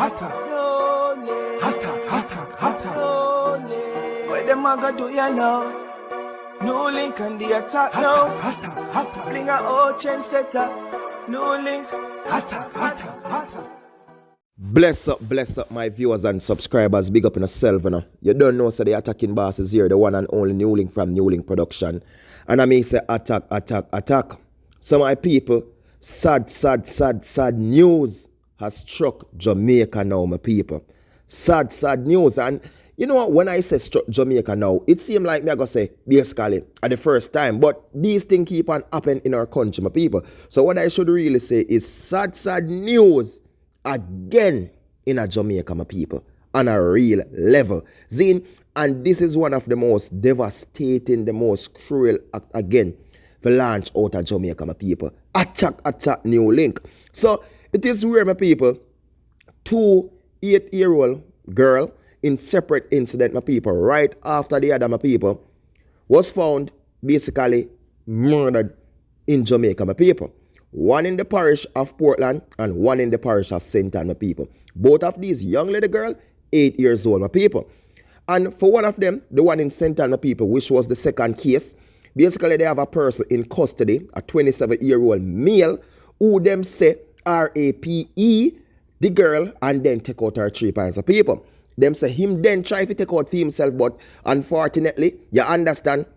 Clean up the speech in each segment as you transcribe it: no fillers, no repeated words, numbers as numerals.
What them a go do ya now? NEWLINK and the attack now. Bring a old chain setter. NEWLINK. Bless up my viewers and subscribers. Big up in yourself, you know. You don't know, so the attacking boss is here, the one and only NEWLINK from NEWLINK Production. And I may say attack. So my people, sad news has struck Jamaica now, my people. Sad news. And you know what, when I say struck Jamaica now, it seems like me I go say basically at the first time. But these things keep on happening in our country, my people. So what I should really say is sad news again in a Jamaica, my people, on a real level. Zine, and this is one of the most devastating, the most cruel act again for launch out of Jamaica, my people. Attack NEWLINK. So it is where, my people, 2 8-year-old girl in separate incident, my people, right after the other, my people, was found basically murdered in Jamaica, my people. One in the parish of Portland and one in the parish of St. Ann, my people. Both of these young little girl, 8 years old, my people. And for one of them, the one in St. Ann, my people, which was the second case, basically they have a person in custody, a 27-year-old male, who them say rape the girl and then take out her 3 pints of people. Them say him then try to take out for himself, but unfortunately, you understand,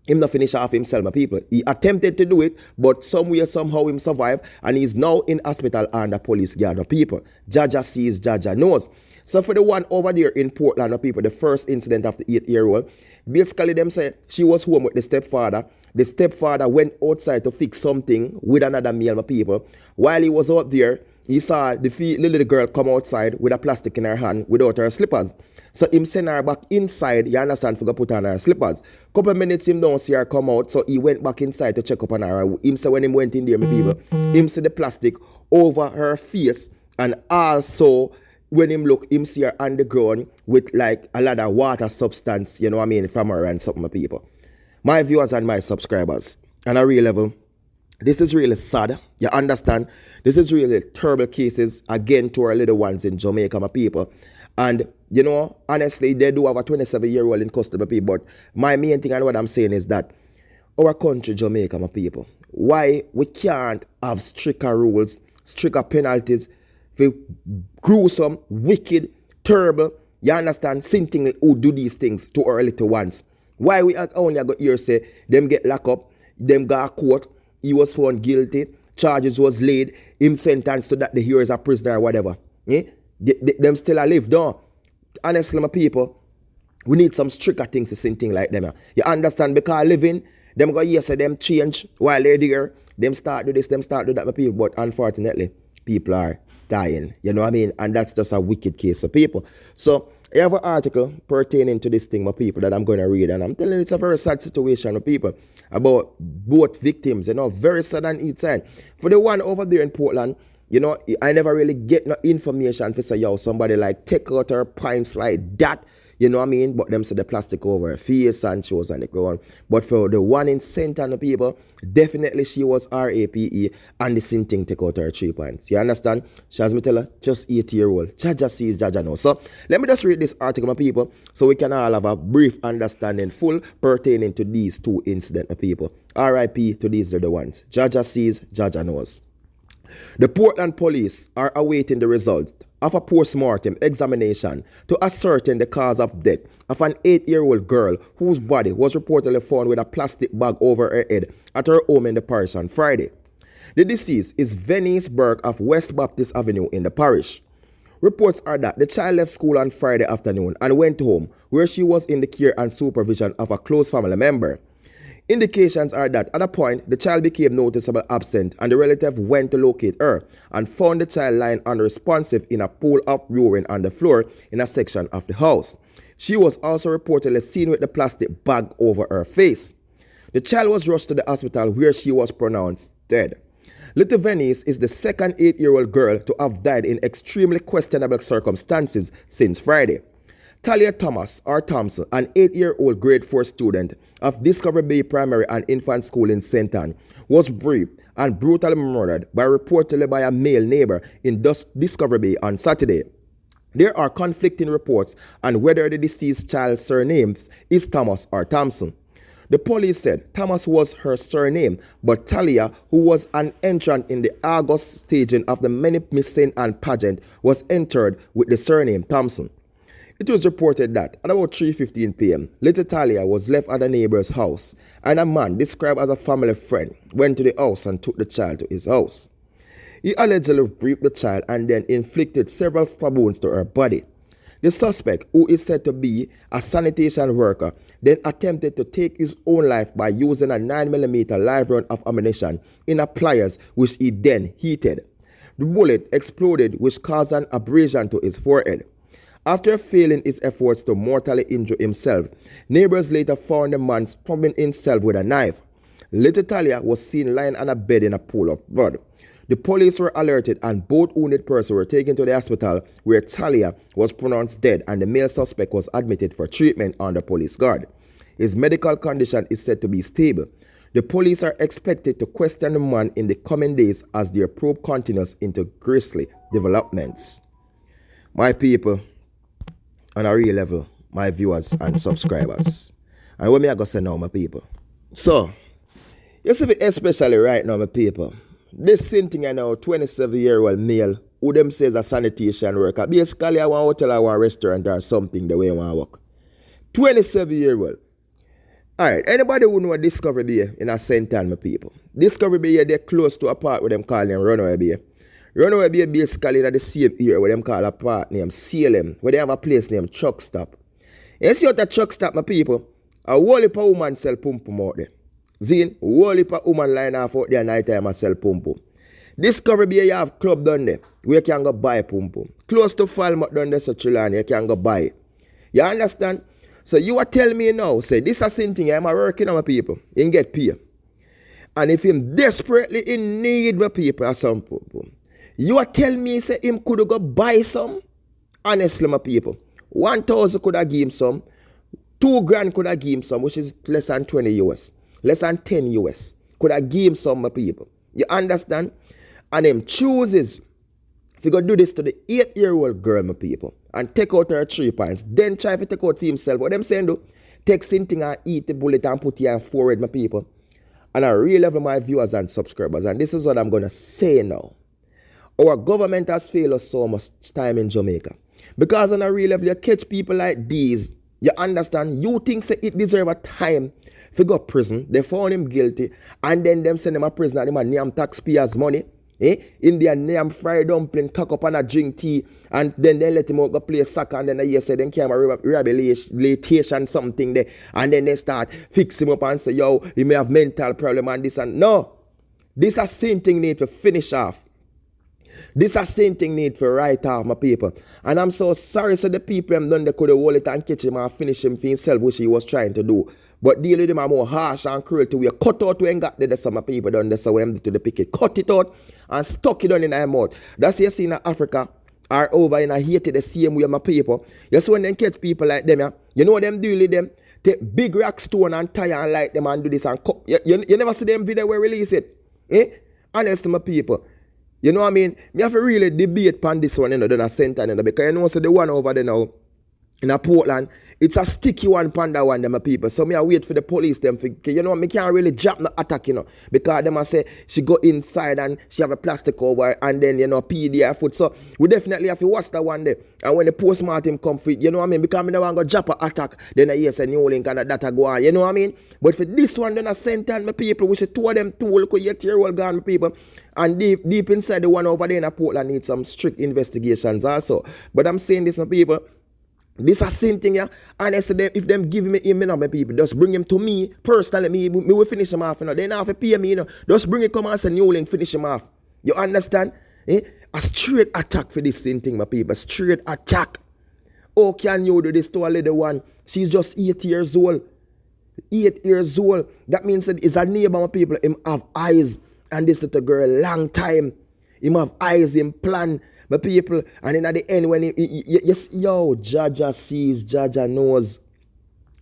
him not finish off himself, my people. He attempted to do it, but somewhere, somehow, him survive, and he's now in hospital under police guard, my people. Jaja sees, Jaja knows. So for the one over there in Portland, my people, the first incident of the 8-year-old, basically them say she was home with the stepfather. The stepfather went outside to fix something with another male, my people. While he was out there, he saw the little girl come outside with a plastic in her hand without her slippers. So him send her back inside, you understand, for go put on her slippers. Couple minutes him don't see her come out, so he went back inside to check up on her. Him say when him went in there, my people, him see the plastic over her face, and also when him look, him see her on the ground with like a lot of water substance, you know what I mean, from her and something, my people. My viewers and my subscribers, on a real level, this is really sad, you understand? This is really terrible cases again to our little ones in Jamaica, my people. And, you know, honestly, they do have a 27-year-old in custody, my people. But my main thing and what I'm saying is that our country, Jamaica, my people, why we can't have stricter rules, stricter penalties for gruesome, wicked, terrible, you understand, sin thing who do these things to our little ones. Why we only got here say them get locked up, them got caught, he was found guilty, charges was laid, him sentenced to that the here is a prisoner or whatever. Them still alive, though. Honestly, my people, we need some stricter things to sing things like them. You understand? Because living, them go yes, them change while they're there. Them start do this, them start do that, my people. But unfortunately, people are dying. You know what I mean? And that's just a wicked case of people. So I have an article pertaining to this thing, my people, that I'm going to read. And I'm telling you, it's a very sad situation, my people, about both victims. You know, very sad on each side. For the one over there in Portland, you know, I never really get no information for say, yo, somebody like take out her pints like that. You know what I mean? But them say the plastic over her face and she was on the ground. But for the one in St. Ann, people, definitely she was RAPE and the same thing take out her 3 pints. You understand? She has me tell her, just 8-year-old. Jaja sees, Jaja knows. So let me just read this article, my people, so we can all have a brief understanding full pertaining to these 2 incidents, my people. RIP to these little ones. Jaja sees, Jaja knows. The Portland police are awaiting the results of a post-mortem examination to ascertain the cause of death of an 8-year-old girl whose body was reportedly found with a plastic bag over her head at her home in the parish on Friday. The deceased is Venice Burke of West Baptist Avenue in the parish. Reports are that the child left school on Friday afternoon and went home, where she was in the care and supervision of a close family member. Indications are that at a point, the child became noticeably absent and the relative went to locate her and found the child lying unresponsive in a pool of urine on the floor in a section of the house. She was also reportedly seen with the plastic bag over her face. The child was rushed to the hospital where she was pronounced dead. Little Venice is the second 8-year-old girl to have died in extremely questionable circumstances since Friday. Talia Thomas, or Thompson, an 8-year-old grade 4 student of Discovery Bay Primary and Infant School in St. Ann, was raped and brutally murdered reportedly by a male neighbor in Discovery Bay on Saturday. There are conflicting reports on whether the deceased child's surname is Thomas or Thompson. The police said Thomas was her surname, but Talia, who was an entrant in the August staging of the Many Missing and pageant, was entered with the surname Thompson. It was reported that at about 3:15 p.m., little Talia was left at a neighbor's house, and a man described as a family friend went to the house and took the child to his house. He allegedly raped the child and then inflicted several stab wounds to her body. The suspect, who is said to be a sanitation worker, then attempted to take his own life by using a 9mm live round of ammunition in a pliers, which he then heated. The bullet exploded, which caused an abrasion to his forehead. After failing his efforts to mortally injure himself, neighbors later found the man stabbing himself with a knife. Little Talia was seen lying on a bed in a pool of blood. The police were alerted and both wounded persons were taken to the hospital, where Talia was pronounced dead and the male suspect was admitted for treatment under police guard. His medical condition is said to be stable. The police are expected to question the man in the coming days as their probe continues into grisly developments. My people, on a real level, my viewers and subscribers, and what me I go say now, my people. So, you see, especially right now, my people, this same thing I know, 27-year-old male, who them says a sanitation worker, basically I want to hotel or a restaurant or something the way you want to work. 27-year-old. Alright, anybody who know Discovery Bay in a St. Ann, my people? Discovery Bay, they're close to a part where them call them Runaway Bay. Runaway Bay basically in the same area where them call a part named Salem, where they have a place named Truck Stop. You see what the Truck Stop, my people? A whole heap of woman sell pum-pum out there. Zine, whole heap of woman line off out there night time and sell pum-pum. Discovery Bay, you have club down there where you can go buy pum-pum. Close to Falmouth down there, so Chilani, you can go buy it. You understand? So you are telling me now, say, this is the same thing I'm working on my people. You get paid. And if him desperately in need my people or some people, you are telling me, say, him could go buy some? Honestly, my people, 1,000 could have give him some, 2 grand could have give him some, which is less than 20 US, less than 10 US, could have give him some, my people. You understand? And him chooses, if you go do this to the 8-year-old girl, my people, and take out her 3 pints, then try to take out for himself. What them saying do? Take something and eat the bullet and put it on forward, my people. And I really love my viewers and subscribers. And this is what I'm going to say now. Our government has failed us so much time in Jamaica. Because on a real level, you catch people like these, you understand, you think say it deserve a time to go to prison. They found him guilty. And then them send him a prison and them a name taxpayers' money. In their name fried dumpling, cock up and a drink tea, and then they let him out go play soccer, and then they say then came a rehabilitation something there, and then they start fix him up and say, yo, he may have mental problem and this and no. This a same thing need to finish off. This a same thing need to write off, my people. And I'm so sorry so the people them done they could have hold it and catch him and finish him for himself, which he was trying to do. But deal with him are more harsh and cruel to we cut out when got there. Some people done this, so we to the picket. Cut it out and stuck it on in their mouth. That's what you see in Africa or over in Haiti the same way, my people. You see when they catch people like them, yeah, you know what them do with them? Take big rock stone and tie and light them and do this and cut. You never see them video where release it. Honestly, my people. You know what I mean? Me have to really debate on this one, you know, than a center, you know, because you know, so the one over there now in a Portland, it's a sticky one, panda one, them people. So me I wait for the police, them, for, you know, me can't really jump the attack, you know, because them I say she go inside and she have a plastic over and then, you know, PD her foot. So we definitely have to watch that one day. And when the postmortem come for it, you know what I mean? Because me don't want to go jump an attack, then I hear say NEWLINK and that go on, you know what I mean? But for this one, then I sent on my people, which is 2 of them, 2 look 8-year-old gone, my people. And deep inside the one over there in Portland needs some strict investigations also. But I'm saying this, my people. This is the same thing, yeah. And I said, if them give me him, you know, my people, just bring him to me personally. Me will finish him off, you know. They don't have to pay me, you know. Just bring it, come and say NEWLINK, finish him off. You understand? A straight attack for this same thing, my people. Straight attack. Oh, can you do this to a little one? She's just 8 years old. 8 years old. That means that it's a neighbor, my people. Him have eyes. And this little girl, long time. Him have eyes, him plan. My people, and then at the end when yes, yo, Jaja sees, Jaja knows.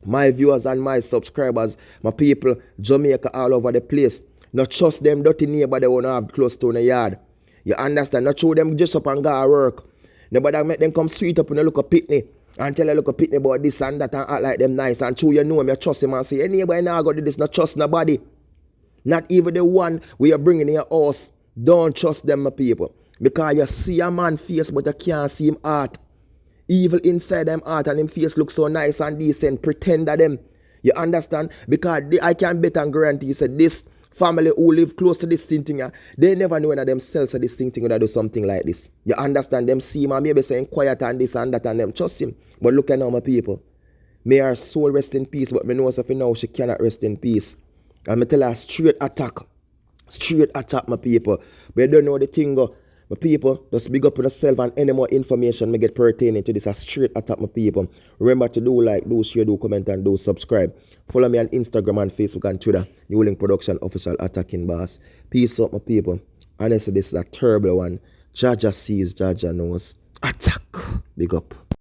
My viewers and my subscribers, my people, Jamaica all over the place. Not trust them dirty neighbor they wanna have close to in the yard. You understand? Not show them just up and go work. Nobody make them come sweet up and look a pitney and tell a look a pitney about this and that and act like them nice and true you know him, you trust him and say, anybody now go do this, not trust nobody. Not even the one we are bringing in your house. Don't trust them, my people. Because you see a man face but you can't see him heart. Evil inside them heart and him face looks so nice and decent. Pretend that them. You understand? Because I can bet and guarantee, said this family who live close to this thing, they never know that themselves are this thing that do something like this. You understand? Them see him and maybe saying quiet and this and that and them trust him. But look at now, my people. May her soul rest in peace, but me know if now she cannot rest in peace. And me tell her straight attack. Straight attack, my people. But you don't know the thing, my people. Just big up on yourself and any more information me get pertaining to this. A straight attack, my people. Remember to do like, do share, do comment, and do subscribe. Follow me on Instagram and Facebook and Twitter. NEWLINK Production Official Attacking Boss. Peace up, my people. Honestly, this is a terrible one. Jaja sees, Jaja knows. Attack. Big up.